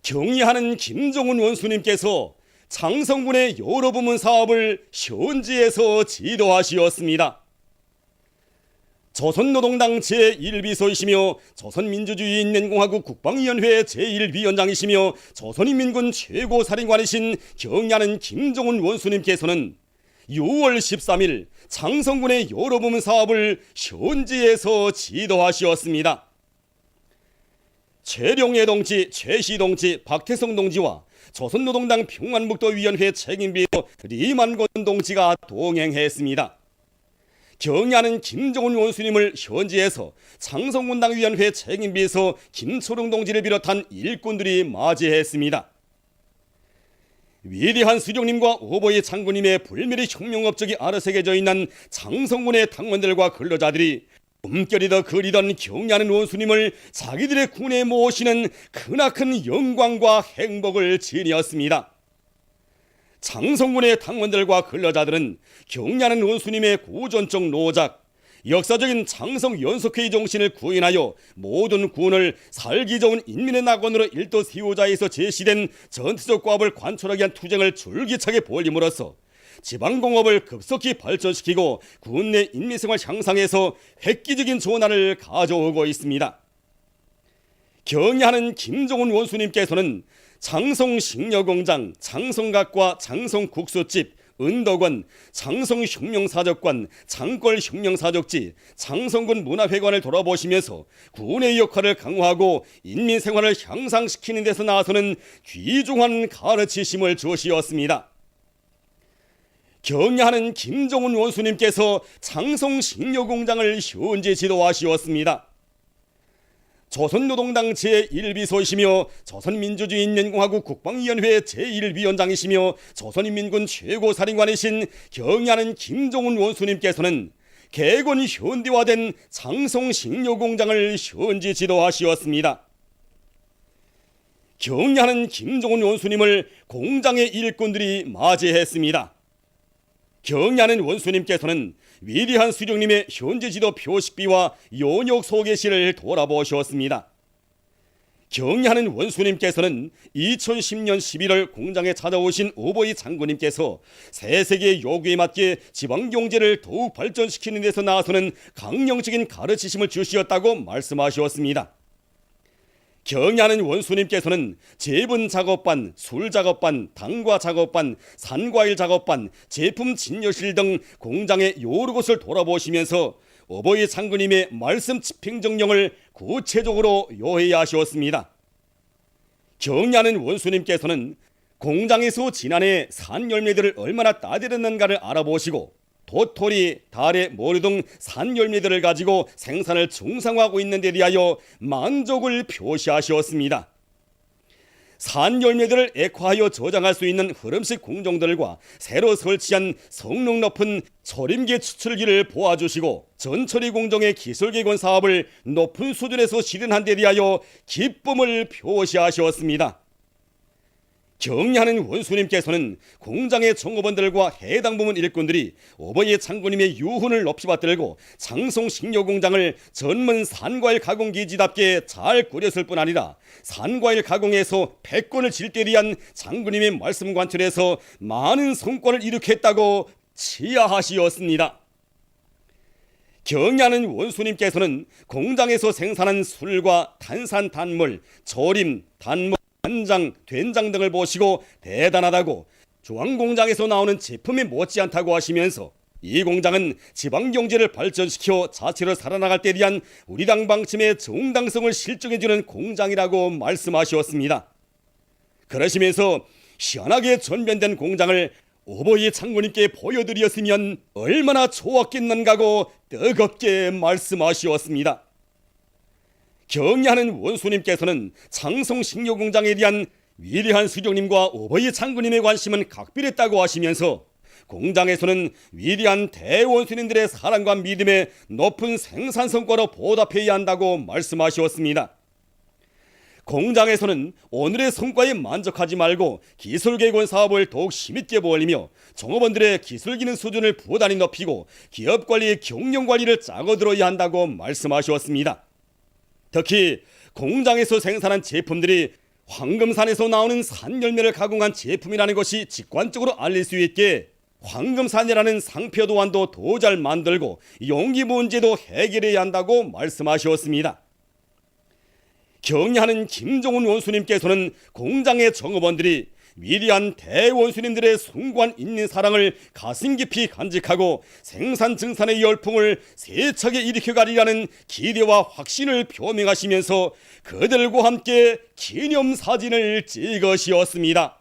경의하는 김종훈 원수님께서 장성군의 여러 부문 사업을 현지에서 지도하시었습니다. 조선노동당 제1비서이시며 조선민주주의인민공화국 국방위원회 제1위원장이시며 조선인민군 최고사령관이신 경의하는 김종훈 원수님께서는 6월 13일 장성군의 여러 부문 사업을 현지에서 지도하시었습니다. 최룡해 동지, 최시 동지, 박태성 동지와 조선노동당 평안북도위원회 책임비서 리만권 동지가 동행했습니다. 경의하는 김종훈 원수님을 현지에서 장성군당위원회 책임비서 김초롱 동지를 비롯한 일꾼들이 맞이했습니다. 위대한 수령님과 오보이 장군님의 불멸의 혁명 업적이 아르새겨져 있는 장성군의 당원들과 근로자들이 꿈결이더 그리던 경의하는 원수님을 자기들의 군에 모시는 크나큰 영광과 행복을 지녔습니다. 장성군의 당원들과 근로자들은 경의하는 원수님의 고전적 노작, 역사적인 장성연석회의 정신을 구인하여 모든 군을 살기 좋은 인민의 낙원으로 일도세우자에서 제시된 전투적 과업을 관철하기 위한 투쟁을 줄기차게 벌임으로써 지방공업을 급속히 발전시키고 군내 인민생활 향상에서 획기적인 전환을 가져오고 있습니다. 경의하는 김종훈 원수님께서는 장성식료공장, 장성각과 장성국수집, 은덕원, 장성혁명사적관, 장골혁명사적지, 장성군 문화회관을 돌아보시면서 군의 역할을 강화하고 인민생활을 향상시키는 데서 나서는 귀중한 가르치심을 주시었습니다. 경의하는 김종훈 원수님께서 장성식료공장을 현지 지도하시었습니다. 조선노동당 제1비서이시며 조선민주주의인민공화국 국방위원회 제1위원장이시며 조선인민군 최고사령관이신 경의하는 김종훈 원수님께서는 개건 현대화된 장성식료공장을 현지 지도하시었습니다. 경의하는 김종훈 원수님을 공장의 일꾼들이 맞이했습니다. 경의하는 원수님께서는 위대한 수령님의 현지 지도 표식비와 연역 소개시를 돌아보셨습니다. 경의하는 원수님께서는 2010년 11월 공장에 찾아오신 오보이 장군님께서 세세계의 요구에 맞게 지방경제를 더욱 발전시키는 데서 나서는 강령적인 가르치심을 주시었다고 말씀하셨습니다. 경의하는 원수님께서는 제분 작업반, 술 작업반, 당과 작업반, 산과일 작업반, 제품 진열실 등 공장의 여러 곳을 돌아보시면서 오보이 장군님의 말씀 집행정령을 구체적으로 요해하셨습니다. 경의하는 원수님께서는 공장에서 지난해 산 열매들을 얼마나 따들였는가를 알아보시고 도토리, 다래, 모루 등 산 열매들을 가지고 생산을 중상화하고 있는 데 대하여 만족을 표시하셨습니다. 산 열매들을 액화하여 저장할 수 있는 흐름식 공정들과 새로 설치한 성능 높은 초림계 추출기를 보아주시고 전처리 공정의 기술개건 사업을 높은 수준에서 실현한 데 대하여 기쁨을 표시하셨습니다. 경의하는 원수님께서는 공장의 종업원들과 해당 부문 일꾼들이 오보이 장군님의 유훈을 높이 받들고 장성식료공장을 전문 산과일 가공기지답게 잘 꾸렸을 뿐 아니라 산과일 가공에서 패권을 질대리한 장군님의 말씀 관철에서 많은 성과를 이룩했다고 치하하시었습니다. 경의하는 원수님께서는 공장에서 생산한 술과 탄산 단물, 조림, 단목, 간장, 된장 등을 보시고 대단하다고 중앙공장에서 나오는 제품이 못지않다고 하시면서 이 공장은 지방경제를 발전시켜 자체로 살아나갈 때 대한 우리 당 방침의 정당성을 실증해주는 공장이라고 말씀하셨습니다. 그러시면서 시원하게 전변된 공장을 오보이 장군님께 보여드렸으면 얼마나 좋았겠는가고 뜨겁게 말씀하셨습니다. 경의하는 원수님께서는 장성식료공장에 대한 위대한 수령님과 오보이 장군님의 관심은 각별했다고 하시면서 공장에서는 위대한 대원수님들의 사랑과 믿음에 높은 생산 성과로 보답해야 한다고 말씀하셨습니다. 공장에서는 오늘의 성과에 만족하지 말고 기술개건 사업을 더욱 힘있게 벌이며 종업원들의 기술기능 수준을 부단히 높이고 기업관리, 경영관리를 짜고들어야 한다고 말씀하셨습니다. 특히 공장에서 생산한 제품들이 황금산에서 나오는 산열매를 가공한 제품이라는 것이 직관적으로 알릴 수 있게 황금산이라는 상표 도안도 더 잘 만들고 용기 문제도 해결해야 한다고 말씀하셨습니다. 경리하는 김종훈 원수님께서는 공장의 종업원들이 위대한 대원수님들의 숭고한 인민사랑을 가슴 깊이 간직하고 생산 증산의 열풍을 세차게 일으켜가리라는 기대와 확신을 표명하시면서 그들과 함께 기념사진을 찍으시었습니다.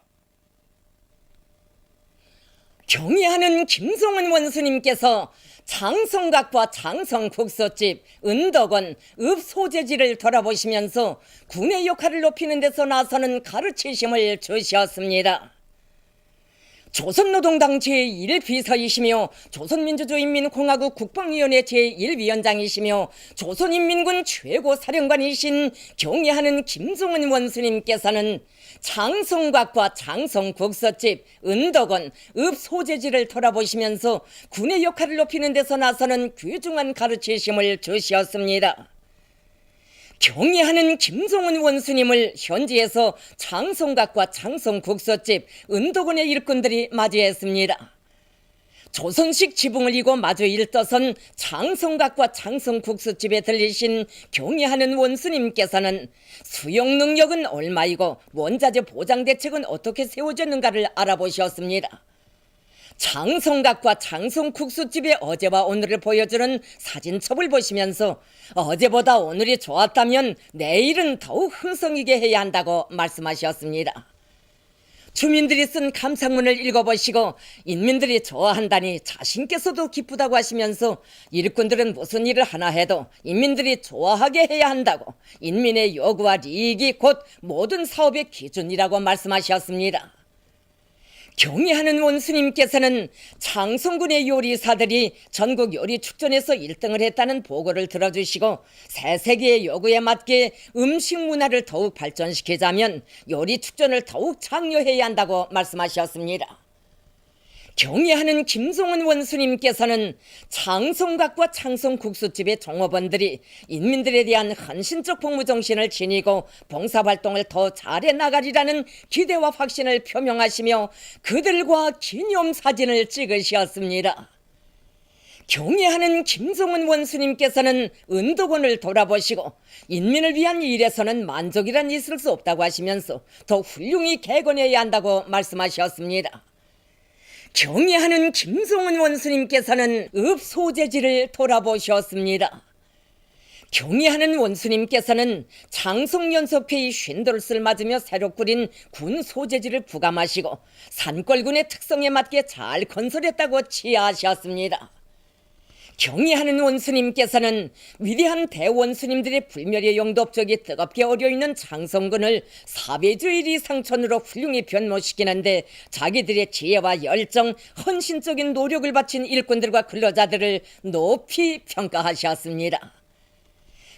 경의하는 김종훈 원수님께서 장성각과 장성국수집, 은덕원, 읍소재지를 돌아보시면서 군의 역할을 높이는 데서 나서는 가르치심을 주셨습니다. 조선노동당 제1비서이시며 조선민주주의인민공화국 국방위원회 제1위원장이시며 조선인민군 최고사령관이신 경의하는 김종훈 원수님께서는 장성각과 장성국수집, 은덕원, 읍소재지를 돌아보시면서 군의 역할을 높이는 데서 나서는 귀중한 가르치심을 주셨습니다. 경의하는 김종훈 원수님을 현지에서 장성각과 장성국수집, 은덕원의 일꾼들이 맞이했습니다. 조선식 지붕을 이고 마주 일떠선 장성각과 장성국수집에 들리신 경의하는 원수님께서는 수용 능력은 얼마이고 원자재 보장 대책은 어떻게 세워졌는가를 알아보셨습니다. 장성각과 장성국수집의 어제와 오늘을 보여주는 사진첩을 보시면서 어제보다 오늘이 좋았다면 내일은 더욱 흥성이게 해야 한다고 말씀하셨습니다. 주민들이 쓴 감상문을 읽어보시고 인민들이 좋아한다니 자신께서도 기쁘다고 하시면서 일꾼들은 무슨 일을 하나 해도 인민들이 좋아하게 해야 한다고 인민의 요구와 이익이 곧 모든 사업의 기준이라고 말씀하셨습니다. 경의하는 원수님께서는 장성군의 요리사들이 전국 요리축전에서 1등을 했다는 보고를 들어주시고 새 세계의 요구에 맞게 음식 문화를 더욱 발전시키자면 요리축전을 더욱 장려해야 한다고 말씀하셨습니다. 경의하는 김종훈 원수님께서는 장성각과 장성국수집의 종업원들이 인민들에 대한 헌신적 복무정신을 지니고 봉사활동을 더 잘해 나가리라는 기대와 확신을 표명하시며 그들과 기념사진을 찍으셨습니다. 경의하는 김종훈 원수님께서는 은덕원을 돌아보시고 인민을 위한 일에서는 만족이란 있을 수 없다고 하시면서 더 훌륭히 개건해야 한다고 말씀하셨습니다. 경의하는 김종훈 원수님께서는 읍소재지를 돌아보셨습니다. 경의하는 원수님께서는 장성연석회의 쉰돌스를 맞으며 새로 꾸린 군 소재지를 부감하시고 산골군의 특성에 맞게 잘 건설했다고 치하하셨습니다. 경의하는 원수님께서는 위대한 대원수님들의 불멸의 영도업적이 뜨겁게 어려있는 장성군을 사배주의 상천으로 훌륭히 변모시키는데 자기들의 지혜와 열정, 헌신적인 노력을 바친 일꾼들과 근로자들을 높이 평가하셨습니다.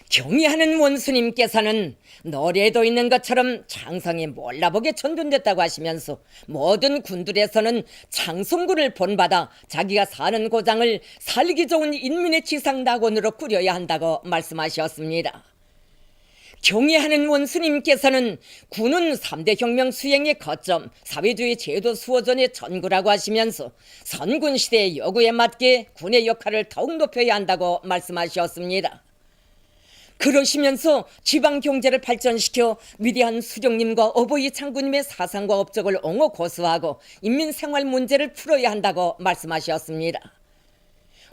경의하는 원수님께서는 노래에도 있는 것처럼 장성이 몰라보게 천둔됐다고 하시면서 모든 군들에서는 장성군을 본받아 자기가 사는 고장을 살기 좋은 인민의 지상낙원으로 꾸려야 한다고 말씀하셨습니다. 경의하는 원수님께서는 군은 3대 혁명 수행의 거점, 사회주의 제도 수호전의 전구라고 하시면서 선군시대의 요구에 맞게 군의 역할을 더욱 높여야 한다고 말씀하셨습니다. 그러시면서 지방 경제를 발전시켜 위대한 수령님과 어버이 장군님의 사상과 업적을 옹호 고수하고 인민 생활 문제를 풀어야 한다고 말씀하셨습니다.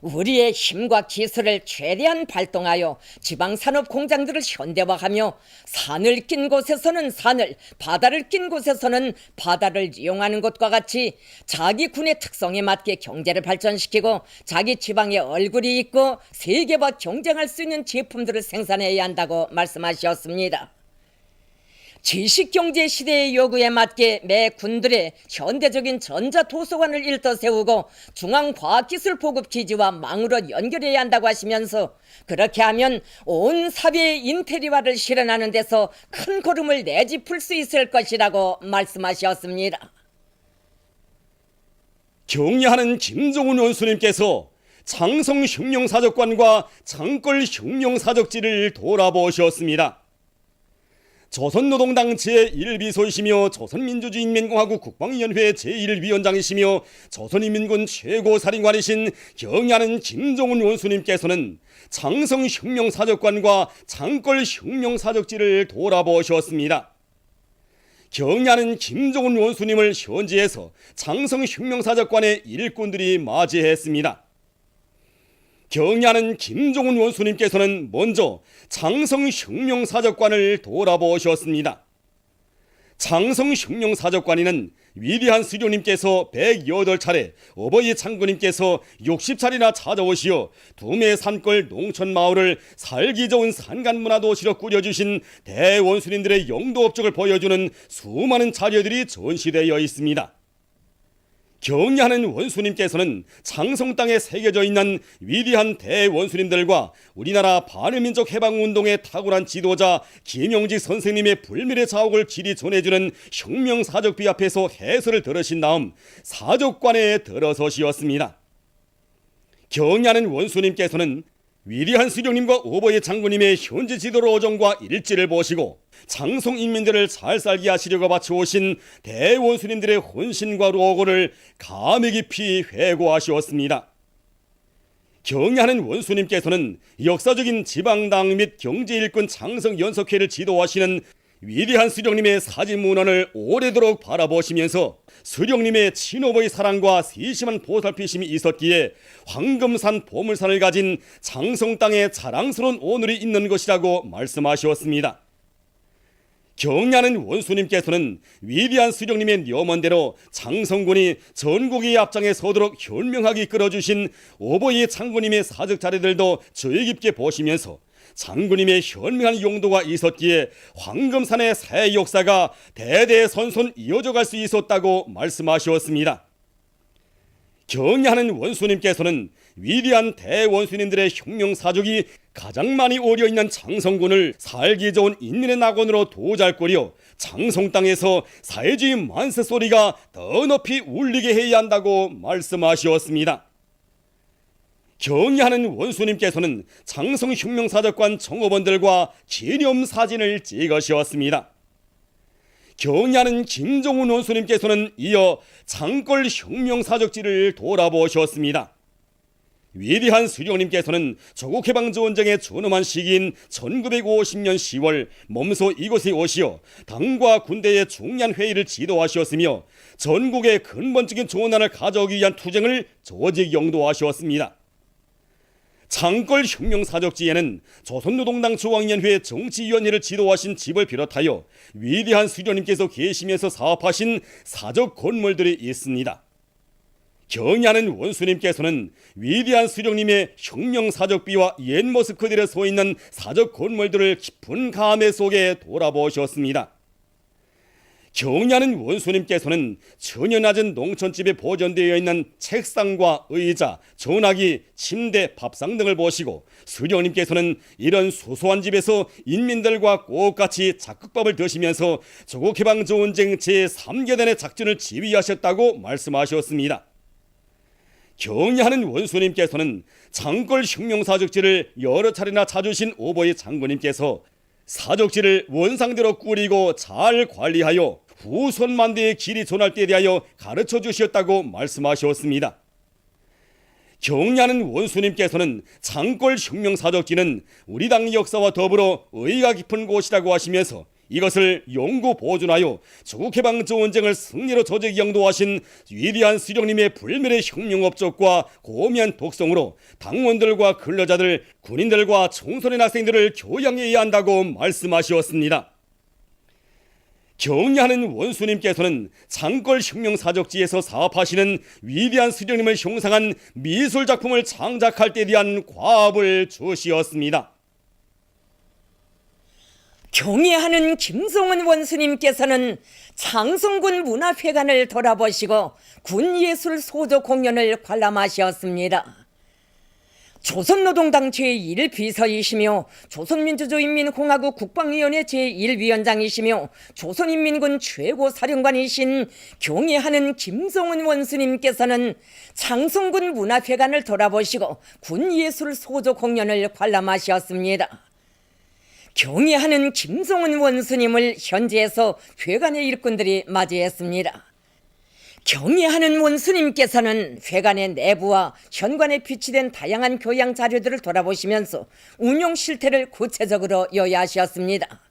우리의 힘과 기술을 최대한 발동하여 지방산업 공장들을 현대화하며 산을 낀 곳에서는 산을, 바다를 낀 곳에서는 바다를 이용하는 것과 같이 자기 군의 특성에 맞게 경제를 발전시키고 자기 지방에 얼굴이 있고 세계와 경쟁할 수 있는 제품들을 생산해야 한다고 말씀하셨습니다. 지식경제 시대의 요구에 맞게 매 군들의 현대적인 전자도서관을 일떠 세우고 중앙과학기술보급기지와 망으로 연결해야 한다고 하시면서 그렇게 하면 온 사회의 인테리어를 실현하는 데서 큰 걸음을 내짚을 수 있을 것이라고 말씀하셨습니다. 경리하는 김종훈 원수님께서 장성 흉룡사적관과 장걸 흉룡사적지를 돌아보셨습니다. 조선노동당 제1비서이시며 조선민주주의인민공화국 국방위원회 제1위원장이시며 조선인민군 최고사령관이신 경야는 김정은 원수님께서는 장성혁명사적관과 장골혁명사적지를 돌아보셨습니다. 경야는 김정은 원수님을 현지에서 장성혁명사적관의 일꾼들이 맞이했습니다. 경야는 김정은 원수님께서는 먼저 장성혁명사적관을 돌아보셨습니다. 장성혁명사적관에는 위대한 수령님께서 108차례, 어버이 장군님께서 60차례나 찾아오시어 두메 산골 농촌마을을 살기 좋은 산간문화도시로 꾸려주신 대원수님들의 영도 업적을 보여주는 수많은 자료들이 전시되어 있습니다. 경야하는 원수님께서는 장성 땅에 새겨져 있는 위대한 대원수님들과 우리나라 반일민족 해방운동의 탁월한 지도자 김용직 선생님의 불멸의 자옥을 길이 전해주는 혁명사적비 앞에서 해설을 들으신 다음 사적관에 들어서시었습니다. 경야하는 원수님께서는 위대한 수령님과 오버의 장군님의 현지 지도로 오정과 일지를 보시고 장성 인민들을 잘 살게 하시려고 바쳐오신 대원수님들의 헌신과 로고를 감회 깊이 회고하시었습니다. 경야하는 원수님께서는 역사적인 지방당 및 경제일꾼 장성연석회를 지도하시는 위대한 수령님의 사진문헌을 오래도록 바라보시면서 수령님의 친오버의 사랑과 세심한 보살피심이 있었기에 황금산 보물산을 가진 장성 땅에 자랑스러운 오늘이 있는 것이라고 말씀하셨습니다. 경야하는 원수님께서는 위대한 수령님의 녀먼대로 장성군이 전국의 앞장에 서도록 현명하게 이끌어주신 오버이 장군님의 사적 자료들도 주의 깊게 보시면서 장군님의 현명한 용도가 있었기에 황금산의 새 역사가 대대손손 이어져 갈 수 있었다고 말씀하셨습니다. 경야하는 원수님께서는 위대한 대원수님들의 혁명사적이 가장 많이 어려있는 장성군을 살기 좋은 인민의 낙원으로 도잘꾸려 장성 땅에서 사회주의 만세 소리가 더 높이 울리게 해야 한다고 말씀하셨습니다. 경야하는 원수님께서는 장성혁명사적관 정업원들과 기념사진을 찍으셨습니다. 경야하는 김정은 원수님께서는 이어 장골혁명사적지를 돌아보셨습니다. 위대한 수령님께서는 조국해방전쟁의 존엄한 시기인 1950년 10월 몸소 이곳에 오시어 당과 군대의 중요한 회의를 지도하셨으며 전국의 근본적인 조난을 가져오기 위한 투쟁을 조직 영도하셨습니다. 장골혁명사적지에는 조선노동당 중앙위원회 정치위원회를 지도하신 집을 비롯하여 위대한 수령님께서 계시면서 사업하신 사적 건물들이 있습니다. 경야하는 원수님께서는 위대한 수령님의 혁명사적비와 옛 모습 그대로 서 있는 사적 건물들을 깊은 감회 속에 돌아보셨습니다. 경야하는 원수님께서는 전혀 낮은 농촌집에 보존되어 있는 책상과 의자, 전화기, 침대, 밥상 등을 보시고 수령님께서는 이런 소소한 집에서 인민들과 똑같이 작극밥을 드시면서 조국해방전쟁 제3계단의 작전을 지휘하셨다고 말씀하셨습니다. 경야하는 원수님께서는 장골혁명사적지를 여러 차례나 찾으신 오버의 장군님께서 사적지를 원상대로 꾸리고 잘 관리하여 후손만대의 길이 전할 때에 대하여 가르쳐 주셨다고 말씀하셨습니다. 경야하는 원수님께서는 장골혁명사적지는 우리 당 역사와 더불어 의의가 깊은 곳이라고 하시면서 이것을永고 보존하여 조국해방전쟁을 승리로 조직 영도하신 위대한 수령님의 불멸의 혁명업적과 고미한 독성으로 당원들과 근로자들, 군인들과 청소년 학생들을 교양해야 한다고 말씀하셨습니다. 경야하는 원수님께서는 장골혁명사적지에서 사업하시는 위대한 수령님을 형상한 미술작품을 창작할 때에 대한 과업을 주시었습니다. 경애하는 김성은 원수님께서는 장성군 문화회관을 돌아보시고 군예술 소조 공연을 관람하셨습니다. 조선노동당 제1비서이시며 조선민주주의인민공화국 국방위원회 제1위원장이시며 조선인민군 최고사령관이신 경애하는 김성은 원수님께서는 장성군 문화회관을 돌아보시고 군예술 소조 공연을 관람하셨습니다. 경애하는 김성은 원스님을 현지에서 회관의 일꾼들이 맞이했습니다. 경애하는 원스님께서는 회관의 내부와 현관에 비치된 다양한 교양 자료들을 돌아보시면서 운용 실태를 구체적으로 요야하셨습니다.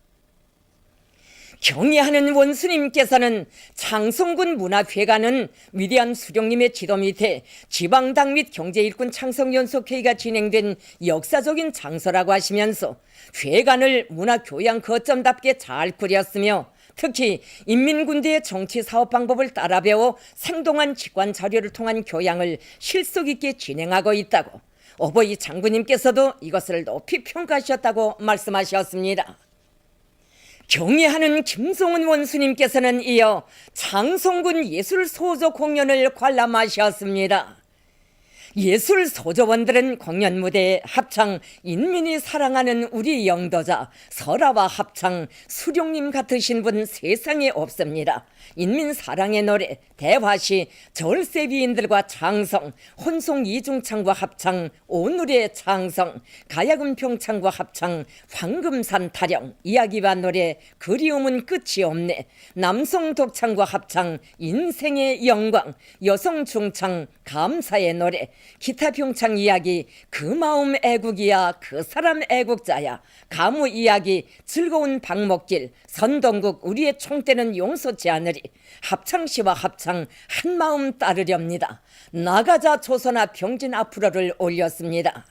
경애하는 원스님께서는 장성군 문화회관은 위대한 수령님의 지도 밑에 지방당 및 경제일꾼 창성연속회의가 진행된 역사적인 장소라고 하시면서 회관을 문화교양 거점답게 잘 꾸렸으며 특히 인민군대의 정치사업 방법을 따라 배워 생동한 직관 자료를 통한 교양을 실속 있게 진행하고 있다고 어버이 장군님께서도 이것을 높이 평가하셨다고 말씀하셨습니다. 경애하는 김성은 원수님께서는 이어 장성군 예술소조 공연을 관람하셨습니다. 예술소조원들은 공연 무대에 합창 인민이 사랑하는 우리 영도자 설아와 합창 수령님 같으신 분 세상에 없습니다. 인민 사랑의 노래 대화시 절세비인들과 장성 혼송 이중창과 합창 오늘의 장성 가야금 평창과 합창 황금산 타령 이야기와 노래 그리움은 끝이 없네 남성 독창과 합창 인생의 영광 여성 중창 감사의 노래 기타 평창 이야기 그 마음 애국이야 그 사람 애국자야 가무 이야기 즐거운 방목길 선동국 우리의 총대는 용서치 않으리 합창시와 합창 한마음 따르렵니다. 나가자 조선아 병진 앞으로를 올렸습니다.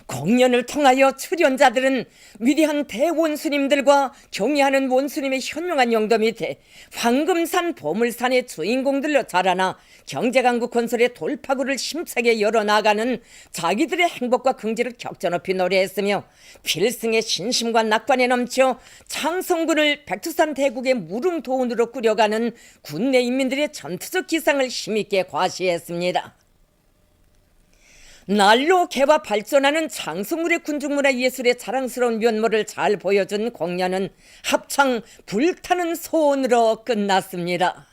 공연을 통하여 출연자들은 위대한 대원수님들과 경애하는 원수님의 현명한 용도 밑에 황금산 보물산의 주인공들로 자라나 경제강국 건설의 돌파구를 힘차게 열어나가는 자기들의 행복과 긍지를 격전높이 노래했으며 필승의 신심과 낙관에 넘쳐 장성군을 백두산 대국의 무릉도원으로 꾸려가는 군내 인민들의 전투적 기상을 힘있게 과시했습니다. 날로 개와 발전하는 장성군의 군중문화 예술의 자랑스러운 면모를 잘 보여준 공연은 합창 불타는 소원으로 끝났습니다.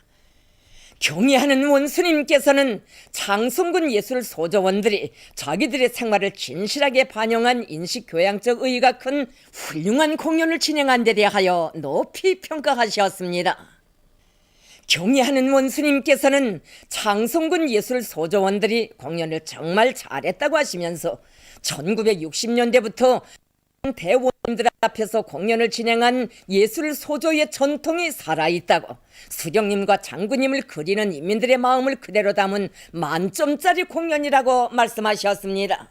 경애하는 원수님께서는 장성군 예술 소조원들이 자기들의 생활을 진실하게 반영한 인식교양적 의의가 큰 훌륭한 공연을 진행한 데 대하여 높이 평가하셨습니다. 경애하는 원수님께서는 장성군 예술 소조원들이 공연을 정말 잘했다고 하시면서 1960년대부터 대원들 앞에서 공연을 진행한 예술 소조의 전통이 살아있다고 수령님과 장군님을 그리는 인민들의 마음을 그대로 담은 만점짜리 공연이라고 말씀하셨습니다.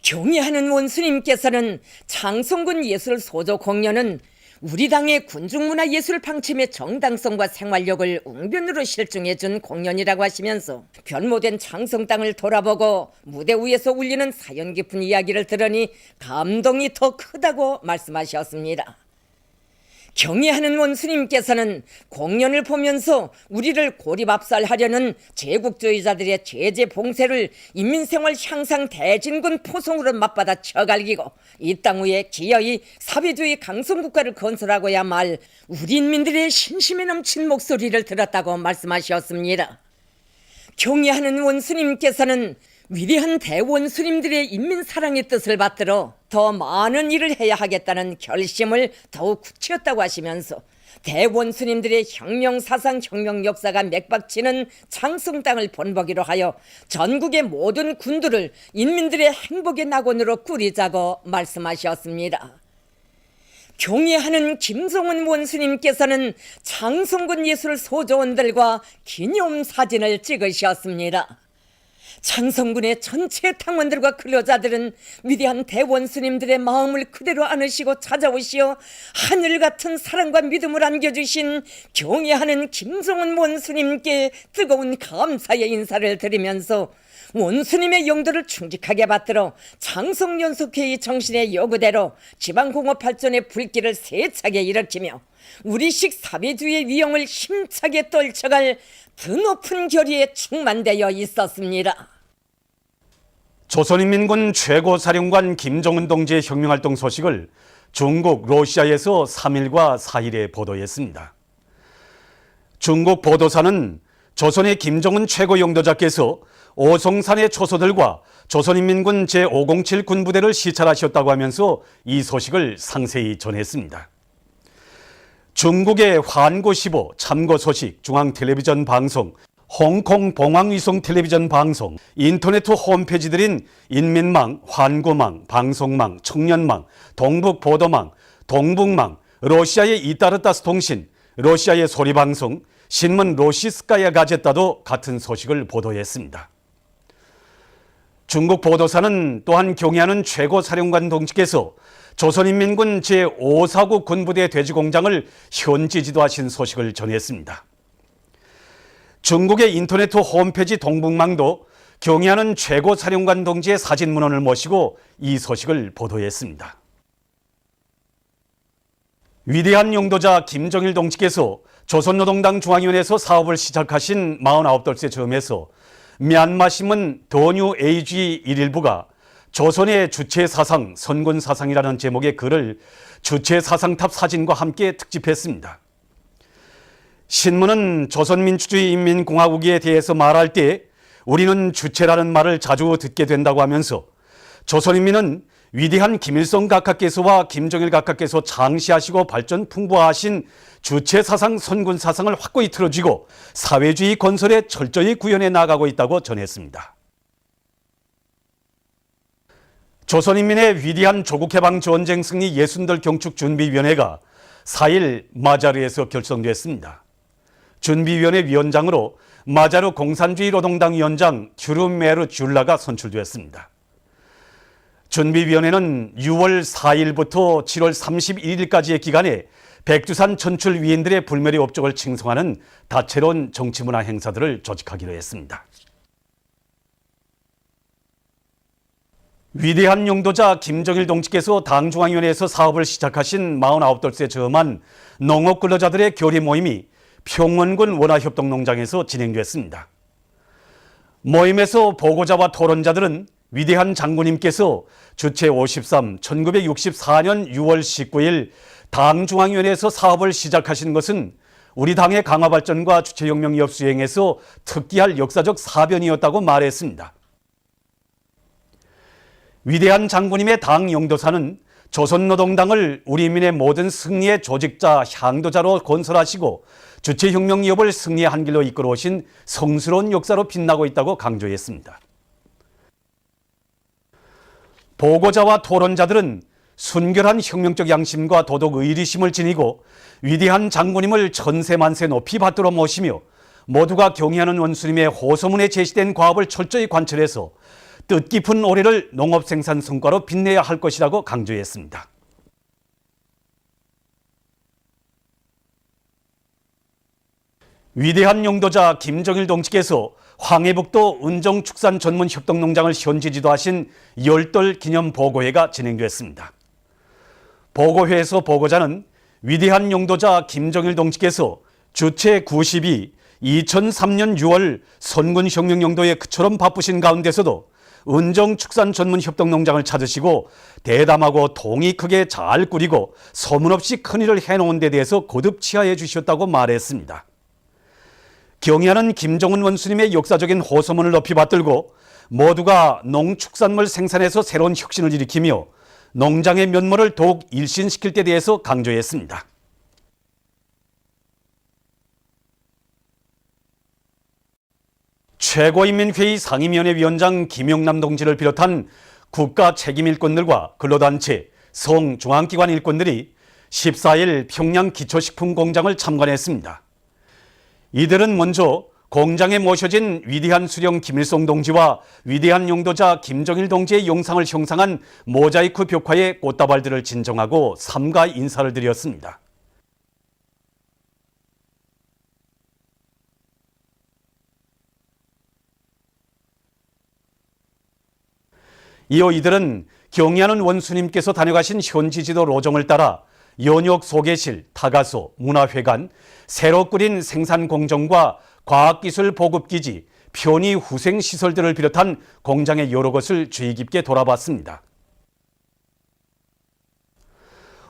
경애하는 원수님께서는 장성군 예술 소조 공연은 우리 당의 군중문화 예술 방침의 정당성과 생활력을 웅변으로 실증해준 공연이라고 하시면서 변모된 장성 땅을 돌아보고 무대 위에서 울리는 사연 깊은 이야기를 들으니 감동이 더 크다고 말씀하셨습니다. 경애하는 원수님께서는 공연을 보면서 우리를 고립압살하려는 제국주의자들의 제재 봉쇄를 인민생활 향상 대진군 포성으로 맞받아 쳐갈기고 이 땅 위에 기어이 사회주의 강성국가를 건설하고야 말 우리 인민들의 신심에 넘친 목소리를 들었다고 말씀하셨습니다. 경애하는 원수님께서는 위대한 대원수님들의 인민사랑의 뜻을 받들어 더 많은 일을 해야 하겠다는 결심을 더욱 굳혔다고 하시면서 대원수님들의 혁명사상 혁명 역사가 맥박치는 장성 땅을 본보기로 하여 전국의 모든 군들을 인민들의 행복의 낙원으로 꾸리자고 말씀하셨습니다. 경애하는 김성은 원수님께서는 장성군 예술 소조원들과 기념사진을 찍으셨습니다. 장성군의 전체 탕원들과 근로자들은 위대한 대원수님들의 마음을 그대로 안으시고 찾아오시어 하늘 같은 사랑과 믿음을 안겨주신 경애하는 김성은 원수님께 뜨거운 감사의 인사를 드리면서 원수님의 용도를 충직하게 받들어 장성연속회의 정신의 요구대로 지방공업 발전의 불길을 세차게 일으키며 우리식 사회주의의 위용을 힘차게 떨쳐갈 드높은 결의에 충만되어 있었습니다. 조선인민군 최고사령관 김정은 동지의 혁명활동 소식을 중국 러시아에서 3일과 4일에 보도했습니다. 중국 보도사는 조선의 김정은 최고 영도자께서 오송산의 초소들과 조선인민군 제507 군부대를 시찰하셨다고 하면서 이 소식을 상세히 전했습니다. 중국의 환고15 참고 소식, 중앙텔레비전 방송, 홍콩 봉황위성 텔레비전 방송, 인터넷 홈페이지들인 인민망, 환고망, 방송망, 청년망, 동북보도망, 동북망, 러시아의 이따르타스 통신, 러시아의 소리방송, 신문 로시스카야 가제따도 같은 소식을 보도했습니다. 중국 보도사는 또한 경의하는 최고사령관 동지께서 조선인민군 제549 군부대 돼지공장을 현지 지도하신 소식을 전했습니다. 중국의 인터넷 홈페이지 동북망도 경의하는 최고사령관 동지의 사진 문헌을 모시고 이 소식을 보도했습니다. 위대한 용도자 김정일 동지께서 조선노동당 중앙위원회에서 사업을 시작하신 49돌째 즈음에서 미얀마신문 더뉴 AG 1일부가 조선의 주체사상, 선군사상이라는 제목의 글을 주체사상탑 사진과 함께 특집했습니다. 신문은 조선민주주의 인민공화국에 대해서 말할 때 우리는 주체라는 말을 자주 듣게 된다고 하면서 조선인민은 위대한 김일성 각하께서와 김정일 각하께서 창시하시고 발전 풍부하신 주체사상, 선군사상을 확고히 틀어쥐고 사회주의 건설에 철저히 구현해 나가고 있다고 전했습니다. 조선인민의 위대한 조국해방 전쟁 승리 예순들 경축준비위원회가 4일 마자르에서 결성됐습니다. 준비위원회 위원장으로 마자르 공산주의 노동당 위원장 튜르메르 줄라가 선출되었습니다. 준비위원회는 6월 4일부터 7월 31일까지의 기간에 백두산 천출 위인들의 불멸의 업적을 칭송하는 다채로운 정치문화 행사들을 조직하기로 했습니다. 위대한 용도자 김정일 동지께서 당중앙위원회에서 사업을 시작하신 49돌째 즈음한 농업 근로자들의 교리 모임이 평원군 원화협동농장에서 진행됐습니다. 모임에서 보고자와 토론자들은 위대한 장군님께서 주체 53, 1964년 6월 19일 당중앙위원회에서 사업을 시작하신 것은 우리 당의 강화 발전과 주체혁명 위협 수행에서 특기할 역사적 사변이었다고 말했습니다. 위대한 장군님의 당 영도사는 조선노동당을 우리 민의 모든 승리의 조직자, 향도자로 건설하시고 주체혁명 위협을 승리의 한 길로 이끌어 오신 성스러운 역사로 빛나고 있다고 강조했습니다. 보고자와 토론자들은 순결한 혁명적 양심과 도덕 의리심을 지니고 위대한 장군님을 천세만세 높이 받들어 모시며 모두가 경의하는 원수님의 호소문에 제시된 과업을 철저히 관철해서 뜻깊은 올해를 농업생산 성과로 빛내야 할 것이라고 강조했습니다. 위대한 용도자 김정일 동지께서 황해북도 은정축산전문협동농장을 현지 지도하신 열돌 기념 보고회가 진행됐습니다. 보고회에서 보고자는 위대한 용도자 김정일 동지께서 주체 92, 2003년 6월 선군혁명 용도에 그처럼 바쁘신 가운데서도 은정축산전문협동농장을 찾으시고 대담하고 동이 크게 잘 꾸리고 소문없이 큰일을 해놓은 데 대해서 거듭 치하해 주셨다고 말했습니다. 경의하는 김정은 원수님의 역사적인 호소문을 높이 받들고 모두가 농축산물 생산에서 새로운 혁신을 일으키며 농장의 면모를 더욱 일신시킬 때 대해서 강조했습니다. 최고인민회의 상임위원회 위원장 김영남 동지를 비롯한 국가 책임 일꾼들과 근로단체, 성, 중앙기관 일꾼들이 14일 평양 기초식품 공장을 참관했습니다. 이들은 먼저 공장에 모셔진 위대한 수령 김일성 동지와 위대한 용도자 김정일 동지의 영상을 형상한 모자이크 벽화에 꽃다발들을 진정하고 삼가 인사를 드렸습니다. 이어 이들은 경의하는 원수님께서 다녀가신 현지 지도 로정을 따라 연역 소개실, 타가소, 문화회관, 새로 꾸린 생산공정과 과학기술 보급기지, 편의 후생시설들을 비롯한 공장의 여러 곳을 주의 깊게 돌아봤습니다.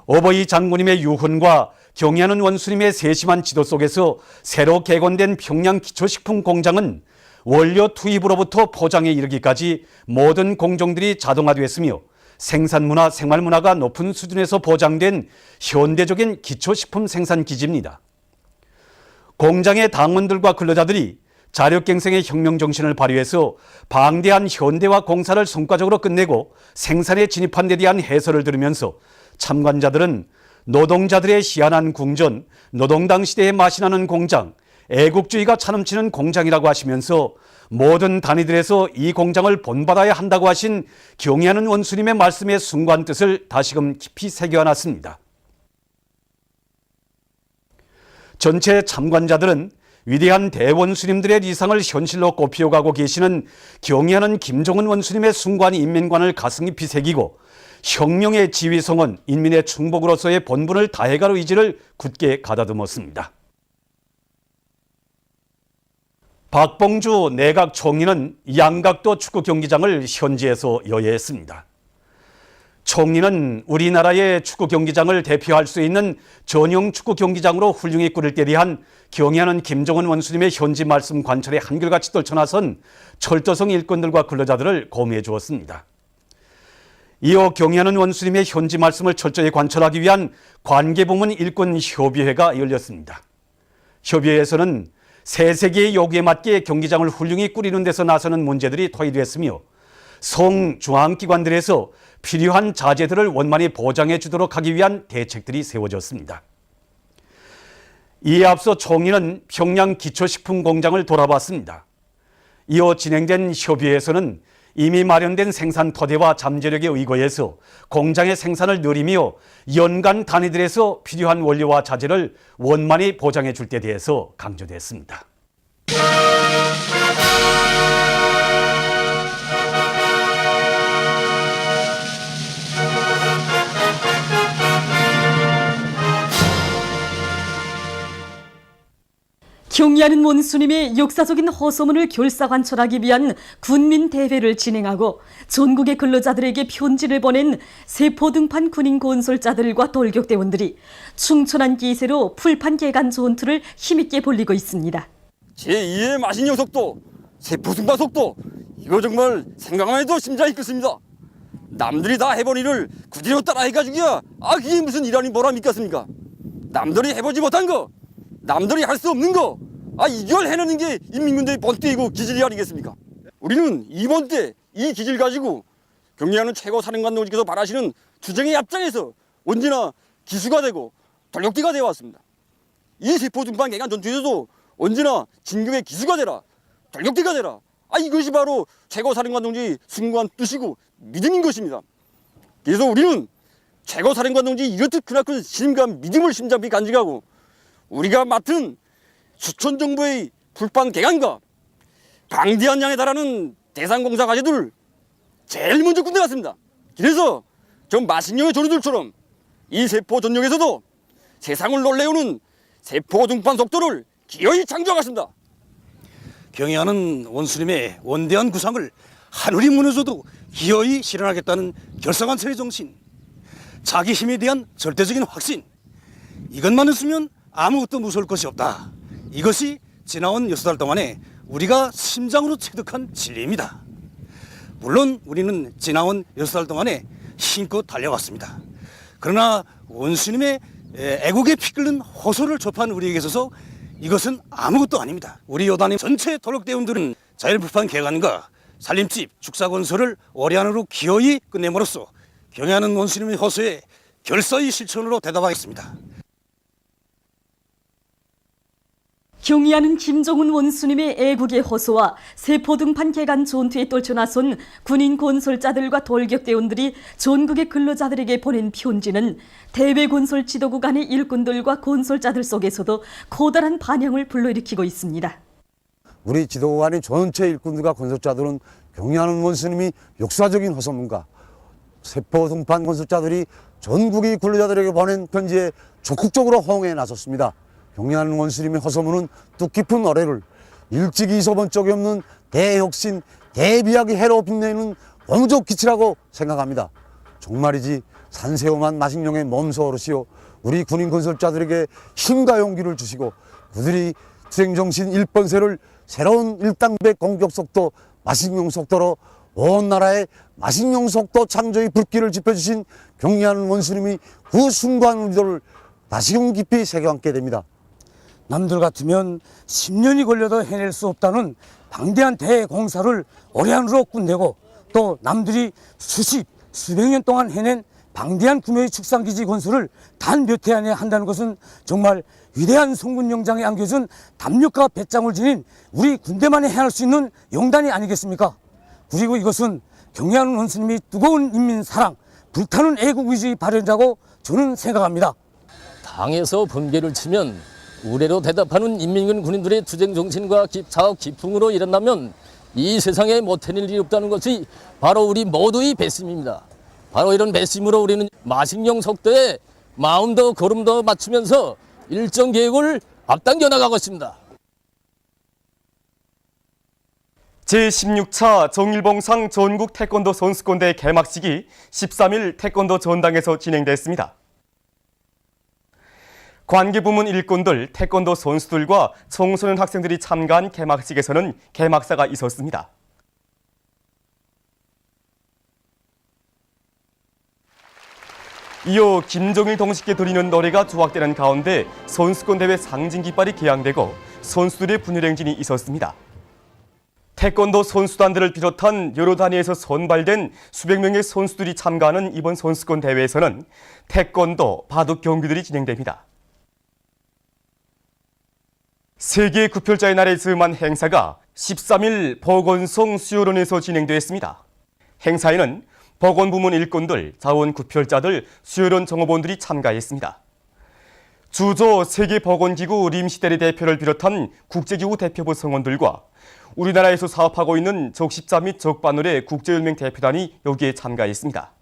어버이 장군님의 유훈과 경의하는 원수님의 세심한 지도 속에서 새로 개건된 평양 기초식품 공장은 원료 투입으로부터 포장에 이르기까지 모든 공정들이 자동화됐으며 생산문화, 생활문화가 높은 수준에서 보장된 현대적인 기초식품 생산 기지입니다. 공장의 당원들과 근로자들이 자력갱생의 혁명정신을 발휘해서 방대한 현대화 공사를 성과적으로 끝내고 생산에 진입한 데 대한 해설을 들으면서 참관자들은 노동자들의 희한한 궁전, 노동당 시대의 맛이 나는 공장, 애국주의가 차넘치는 공장이라고 하시면서 모든 단위들에서 이 공장을 본받아야 한다고 하신 경애하는 원수님의 말씀의 숭고한 뜻을 다시금 깊이 새겨놨습니다. 전체 참관자들은 위대한 대원수님들의 리상을 현실로 꽃피워가고 계시는 경애하는 김종은 원수님의 숭고한 인민관을 가슴 깊이 새기고 혁명의 지휘성은 인민의 충복으로서의 본분을 다해갈 의지를 굳게 가다듬었습니다. 박봉주 내각 총리는 양각도 축구 경기장을 현지에서 여예했습니다. 총리는 우리나라의 축구 경기장을 대표할 수 있는 전용 축구 경기장으로 훌륭히 꾸릴 때 대한 경애하는 김종은 원수님의 현지 말씀 관철에 한결같이 떨쳐나선 철도성 일꾼들과 근로자들을 고미해 주었습니다. 이어 경애하는 원수님의 현지 말씀을 철저히 관철하기 위한 관계부문 일꾼 협의회가 열렸습니다. 협의회에서는 새 세계의 요구에 맞게 경기장을 훌륭히 꾸리는 데서 나서는 문제들이 토의됐으며 성중앙기관들에서 필요한 자재들을 원만히 보장해 주도록 하기 위한 대책들이 세워졌습니다. 이에 앞서 총리는 평양 기초식품 공장을 돌아봤습니다. 이어 진행된 협의회에서는 이미 마련된 생산 토대와 잠재력에 의거해서 공장의 생산을 늘리며 연간 단위들에서 필요한 원료와 자재를 원만히 보장해 줄 때 대해서 강조됐습니다. 경애하는 원수님의 역사적인 허소문을 결사관철하기 위한 군민대회를 진행하고 전국의 근로자들에게 편지를 보낸 세포등판 군인 건설자들과 돌격대원들이 충천한 기세로 풀판 개간 전투를 힘있게 벌이고 있습니다. 제2의 마신령 속도, 세포등판 속도, 이거 정말 생각만 해도 심장이 끓습니다. 남들이 다 해본 일을 그대로 따라 해가지고야 그게 무슨 일하니 보람이 있겠습니까? 남들이 해보지 못한 거, 남들이 할 수 없는 거, 이걸 해내는 게 인민군대의 본때이고 기질이 아니겠습니까? 우리는 이번 때 이 기질 가지고 경례하는 최고 사령관 동지께서 바라시는 투쟁의 앞장에서 언제나 기수가 되고 돌격대가 되어 왔습니다. 이 세포등판 개간 전투에서도 언제나 진격의 기수가 되라, 돌격대가 되라. 이것이 바로 최고 사령관 동지의 숭고한 뜻이고 믿음인 것입니다. 그래서 우리는 최고 사령관 동지 이렇듯 크나큰 신임과 믿음을 심장비 간직하고 우리가 맡은 수천 정부의 풀판 개간과 방대한 양에 달하는 대상공사 과제들을 제일 먼저 끝내갔습니다. 그래서 전 마식령의 조류들처럼 이 세포 전역에서도 세상을 놀래우는 세포 등판 속도를 기어이 창조하겠습니다. 경애하는 원수님의 원대한 구상을 하늘이 무너져도 기어이 실현하겠다는 결사관철의 정신, 자기 힘에 대한 절대적인 확신, 이것만 있으면 아무것도 무서울 것이 없다. 이것이 지나온 6달 동안에 우리가 심장으로 체득한 진리입니다. 물론 우리는 지나온 6달 동안에 힘껏 달려왔습니다. 그러나 원수님의 애국에 피 끓는 호소를 접한 우리에게 있어서 이것은 아무것도 아닙니다. 우리 여단의 전체 돌격대원들은 자율풀판 개간과 살림집, 축사건설을 올해 안으로 기어이 끝냄으로써 경애하는 원수님의 호소에 결사의 실천으로 대답하겠습니다. 경애하는 김종은 원수님의 애국의 호소와 세포등판 개간 전투에 떨쳐나선 군인 건설자들과 돌격대원들이 전국의 근로자들에게 보낸 편지는 대외 건설 지도구 간의 일꾼들과 건설자들 속에서도 커다란 반향을 불러일으키고 있습니다. 우리 지도구 간의 전체 일꾼들과 건설자들은 경애하는 원수님이 역사적인 허소문과 세포등판 건설자들이 전국의 근로자들에게 보낸 편지에 적극적으로 호응에 나섰습니다. 경애하는 원수님의 허소문은 뜻깊은 어뢰를 일찍이 있어본 적이 없는 대혁신, 대비약의 해로 빛내는 원적 기치라고 생각합니다. 정말이지 산세험한 마식령의 몸소 어르시오 우리 군인 건설자들에게 힘과 용기를 주시고 그들이 투쟁정신 1번세를 새로운 일당배 공격 속도, 마식용 속도로 온 나라의 마식용 속도 창조의 불길을 지펴주신 경리하는 원수님이 그 순간 우리들을 다시금 깊이 새겨안게 됩니다. 남들 같으면 10년이 걸려도 해낼 수 없다는 방대한 대공사를 올해 안으로 끝내고 또 남들이 수백 년 동안 해낸 방대한 규모의 축산기지 건설을 단 몇 해 안에 한다는 것은 정말 위대한 송군 영장에 안겨준 담력과 배짱을 지닌 우리 군대만이 해낼 수 있는 영단이 아니겠습니까? 그리고 이것은 경리하는 원수님이 뜨거운 인민 사랑, 불타는 애국의지 발현자고 저는 생각합니다. 당에서 번개를 치면 우레로 대답하는 인민군 군인들의 투쟁 정신과 사업 기풍으로 일어나면 이 세상에 못해낼 일이 없다는 것이 바로 우리 모두의 배심입니다. 바로 이런 배심으로 우리는 마식령 속도에 마음도 걸음도 맞추면서 일정 계획을 앞당겨 나가고 있습니다. 제16차 정일봉상 전국 태권도 선수권대회 개막식이 13일 태권도 전당에서 진행됐습니다. 관계부문 일꾼들, 태권도 선수들과 청소년 학생들이 참가한 개막식에서는 개막사가 있었습니다. 이어 김정일 동식께 드리는 노래가 조악되는 가운데 선수권대회 상징 깃발이 개양되고 선수들의 분열행진이 있었습니다. 태권도 선수단들을 비롯한 여러 단위에서 선발된 수백 명의 선수들이 참가하는 이번 선수권 대회에서는 태권도, 바둑 경기들이 진행됩니다. 세계 구별자의 날에 즈음한 행사가 13일 보건성 수요론에서 진행되었습니다. 행사에는 보건부문 일꾼들, 자원구별자들, 수요론 정호본들이 참가했습니다. 주조 세계보건기구 림시대리 대표를 비롯한 국제기구 대표부 성원들과 우리나라에서 사업하고 있는 적십자 및 적바늘의 국제연맹 대표단이 여기에 참가했습니다.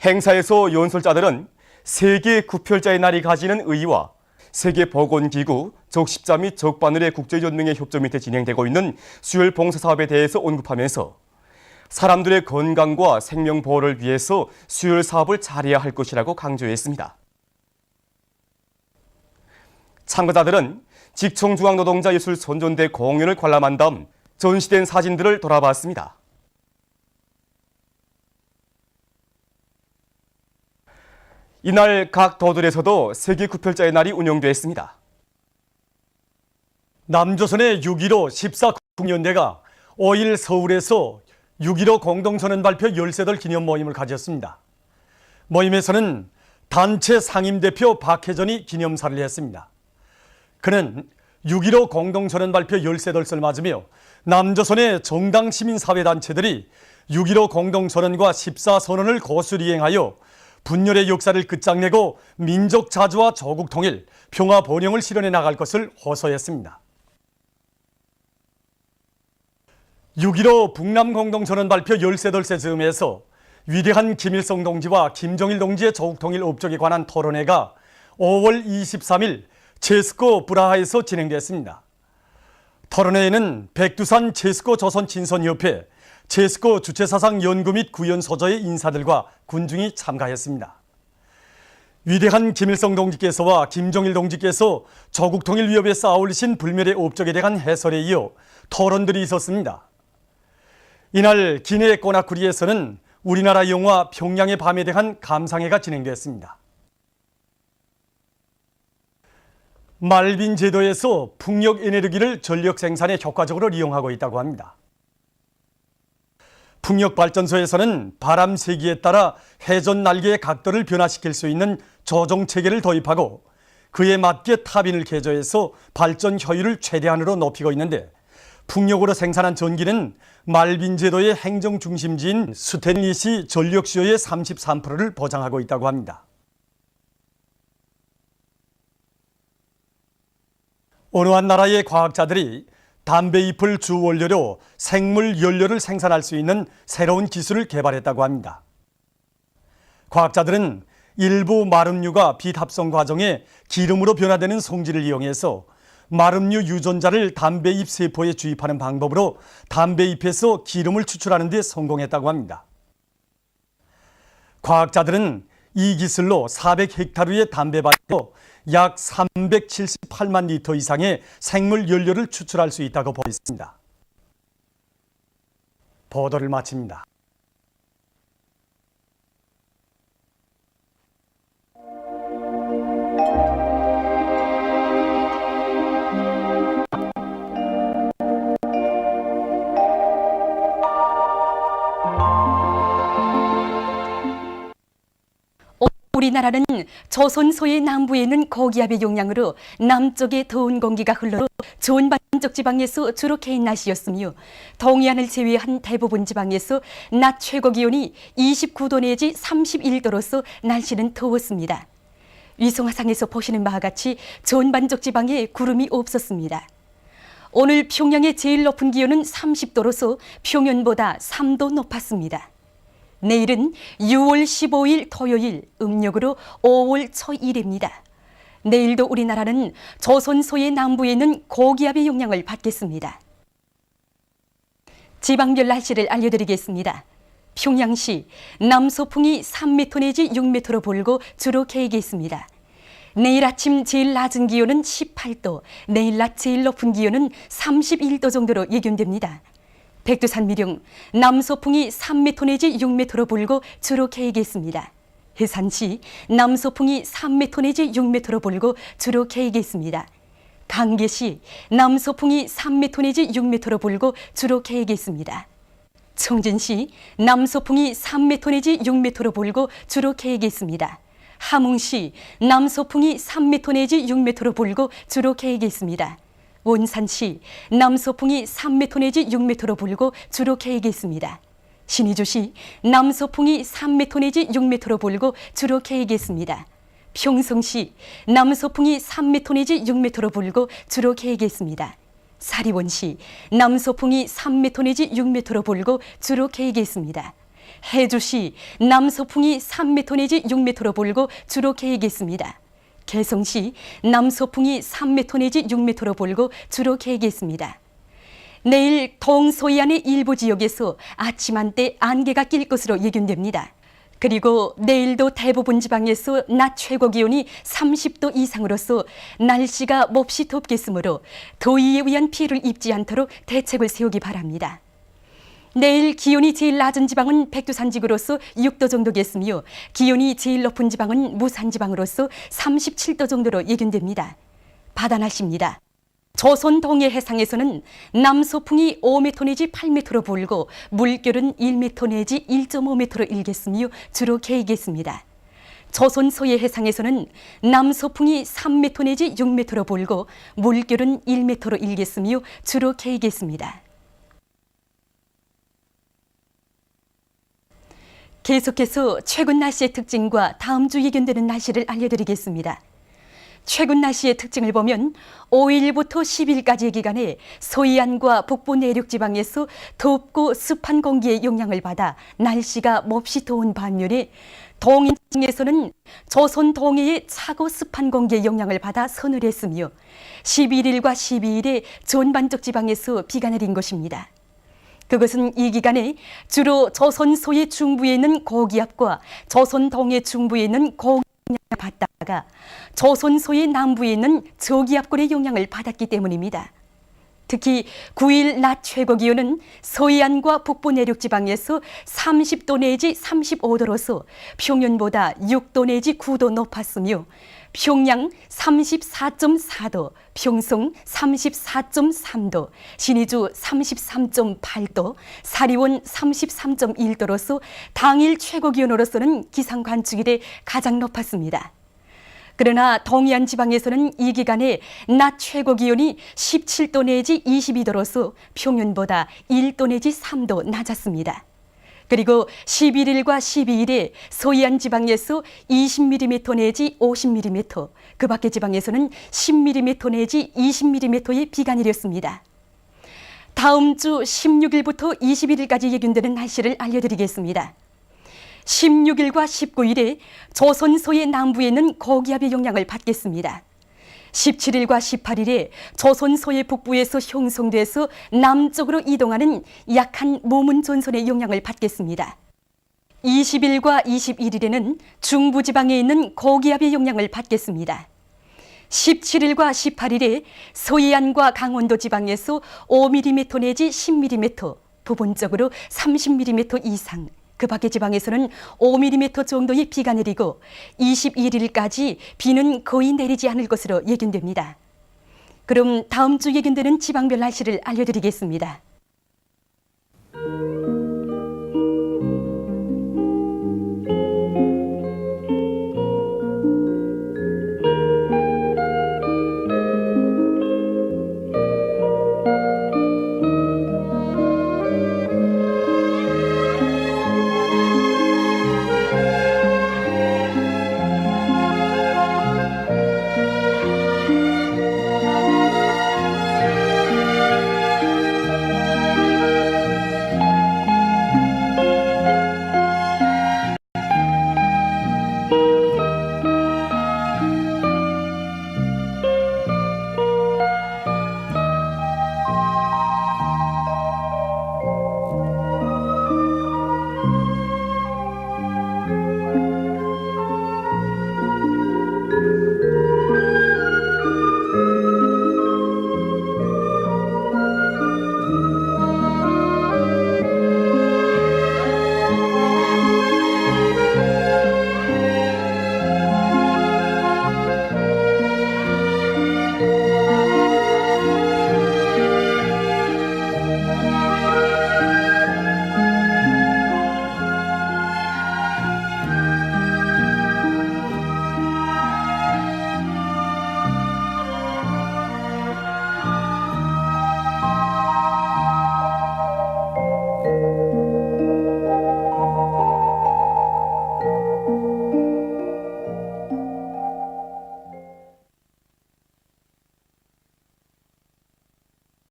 행사에서 연설자들은 세계 구별자의 날이 가지는 의의와 세계보건기구, 적십자 및 적바늘의 국제연맹의 협조 밑에 진행되고 있는 수혈 봉사사업에 대해서 언급하면서 사람들의 건강과 생명 보호를 위해서 수혈 사업을 잘해야 할 것이라고 강조했습니다. 참가자들은 직청중앙노동자예술 선전대 공연을 관람한 다음 전시된 사진들을 돌아봤습니다. 이날 각 도들에서도 세계구별자의 날이 운영됐습니다. 남조선의 6.15 14국연대가 5일 서울에서 6.15 공동선언 발표 13돌 기념 모임을 가졌습니다. 모임에서는 단체 상임대표 박혜전이 기념사를 했습니다. 그는 6.15 공동선언 발표 13돌을 맞으며 남조선의 정당 시민사회단체들이 6.15 공동선언과 14선언을 고수리 이행하여 분열의 역사를 끝장내고 민족 자주와 조국 통일, 평화 번영을 실현해 나갈 것을 호소했습니다. 6.15 북남 공동선언 발표 13돌 즈음에서 위대한 김일성 동지와 김정일 동지의 조국 통일 업적에 관한 토론회가 5월 23일 제스코 브라하에서 진행됐습니다. 토론회에는 백두산 제스코 조선친선협회, 제스코 주체사상 연구 및 구현 소저의 인사들과 군중이 참가했습니다. 위대한 김일성 동지께서와 김정일 동지께서 조국 통일 위협에 쌓아올리신 불멸의 업적에 대한 해설에 이어 토론들이 있었습니다. 이날 기내 꼬나쿠리에서는 우리나라 영화 평양의 밤에 대한 감상회가 진행됐습니다. 말빈 제도에서 풍력 에너지를 전력 생산에 효과적으로 이용하고 있다고 합니다. 풍력 발전소에서는 바람 세기에 따라 회전 날개의 각도를 변화시킬 수 있는 조종 체계를 도입하고 그에 맞게 타빈을 개조해서 발전 효율을 최대한으로 높이고 있는데 풍력으로 생산한 전기는 말빈 제도의 행정 중심지인 스탠리시 전력 수요의 33%를 보장하고 있다고 합니다. 어느 한 나라의 과학자들이 담배 잎을 주 원료로 생물 연료를 생산할 수 있는 새로운 기술을 개발했다고 합니다. 과학자들은 일부 마름류가 비합성 과정에 기름으로 변화되는 성질을 이용해서 마름류 유전자를 담배잎 세포에 주입하는 방법으로 담배잎에서 기름을 추출하는 데 성공했다고 합니다. 과학자들은 이 기술로 400헥타르의 담배밭으로 약 378만 리터 이상의 생물 연료를 추출할 수 있다고 보였습니다. 보도를 마칩니다. 우리나라는 조선소의 남부에 있는 고기압의 영향으로 남쪽의 더운 공기가 흘러 좋은 반쪽 지방에서 주로 개인 날씨였으며 동해안을 제외한 대부분 지방에서 낮 최고 기온이 29도 내지 31도로서 날씨는 더웠습니다. 위성화상에서 보시는 바와 같이 좋은 반쪽 지방에 구름이 없었습니다. 오늘 평양의 제일 높은 기온은 30도로서 평년보다 3도 높았습니다. 내일은 6월 15일 토요일 음력으로 5월 초일입니다. 내일도 우리나라는 조선소의 남부에 있는 고기압의 영향을 받겠습니다. 지방별 날씨를 알려드리겠습니다. 평양시 남서풍이 3m 내지 6m로 불고 주로 개이겠습니다. 내일 아침 제일 낮은 기온은 18도, 내일 낮 제일 높은 기온은 31도 정도로 예견됩니다. 백두산 미령 남서풍이 3m 내지 6m로 불고 주로 개이겠습니다. 해산시 남서풍이 3m 내지 6m로 불고 주로 개이겠습니다. 강계시 남서풍이 3m 내지 6m로 불고 주로 개이겠습니다. 청진시 남서풍이 3m 내지 6m로 불고 주로 개이겠습니다. 함흥시 남서풍이 3m 내지 6m로 불고 주로 개이겠습니다. 원산시 남서풍이 3m 내지 6m로 불고 주로 개이겠습니다. 신의주시 남서풍이 3m 내지 6m로 불고 주로 개이겠습니다. 평성시 남서풍이 3m 내지 6m로 불고 주로 개이겠습니다. 사리원시 남서풍이 3m 내지 6m로 불고 주로 개이겠습니다. 해주시 남서풍이 3m 내지 6m로 불고 주로 개이겠습니다. 개성시 남서풍이 3m 내지 6m로 불고 주로 개이겠습니다. 내일 동서해안의 일부 지역에서 아침 한때 안개가 낄 것으로 예견됩니다. 그리고 내일도 대부분 지방에서 낮 최고 기온이 30도 이상으로서 날씨가 몹시 덥겠으므로 더위에 의한 피해를 입지 않도록 대책을 세우기 바랍니다. 내일 기온이 제일 낮은 지방은 백두산지구로서 6도 정도겠으며 기온이 제일 높은 지방은 무산지방으로서 37도 정도로 예견됩니다. 바다 날씨입니다. 조선 동해 해상에서는 남서풍이 5m 내지 8m로 불고 물결은 1m 내지 1.5m로 일겠으며 주로 개이겠습니다. 조선 서해 해상에서는 남서풍이 3m 내지 6m로 불고 물결은 1m로 일겠으며 주로 개이겠습니다. 계속해서 최근 날씨의 특징과 다음 주 예견되는 날씨를 알려드리겠습니다. 최근 날씨의 특징을 보면 5일부터 10일까지의 기간에 서해안과 북부 내륙 지방에서 덥고 습한 공기의 영향을 받아 날씨가 몹시 더운 반면에 동해에서는 조선 동해의 차고 습한 공기의 영향을 받아 서늘했으며 11일과 12일에 전반적 지방에서 비가 내린 것입니다. 그것은 이 기간에 주로 조선 서해 중부에 있는 고기압과 조선 동해 중부에 있는 고기압을 받다가 조선 서해 남부에 있는 저기압골의 영향을 받았기 때문입니다. 특히 9일 낮 최고 기온은 서해안과 북부 내륙 지방에서 30도 내지 35도로서 평년보다 6도 내지 9도 높았으며 평양 34.4도, 평성 34.3도, 신의주 33.8도, 사리원 33.1도로서 당일 최고 기온으로서는 기상 관측 이래 가장 높았습니다. 그러나 동해안 지방에서는 이 기간에 낮 최고 기온이 17도 내지 22도로서 평년보다 1도 내지 3도 낮았습니다. 그리고 11일과 12일에 서해안 지방에서 20mm 내지 50mm, 그 밖의 지방에서는 10mm 내지 20mm의 비가 내렸습니다. 다음 주 16일부터 21일까지 예견되는 날씨를 알려드리겠습니다. 16일과 19일에 조선 서해 남부에 있는 고기압의 영향을 받겠습니다. 17일과 18일에 조선 서해 북부에서 형성돼서 남쪽으로 이동하는 약한 모문 전선의 영향을 받겠습니다. 20일과 21일에는 중부지방에 있는 고기압의 영향을 받겠습니다. 17일과 18일에 소이안과 강원도 지방에서 5mm 내지 10mm, 부분적으로 30mm 이상, 그 밖의 지방에서는 5mm 정도의 비가 내리고 21일까지 비는 거의 내리지 않을 것으로 예견됩니다. 그럼 다음 주 예견되는 지방별 날씨를 알려드리겠습니다.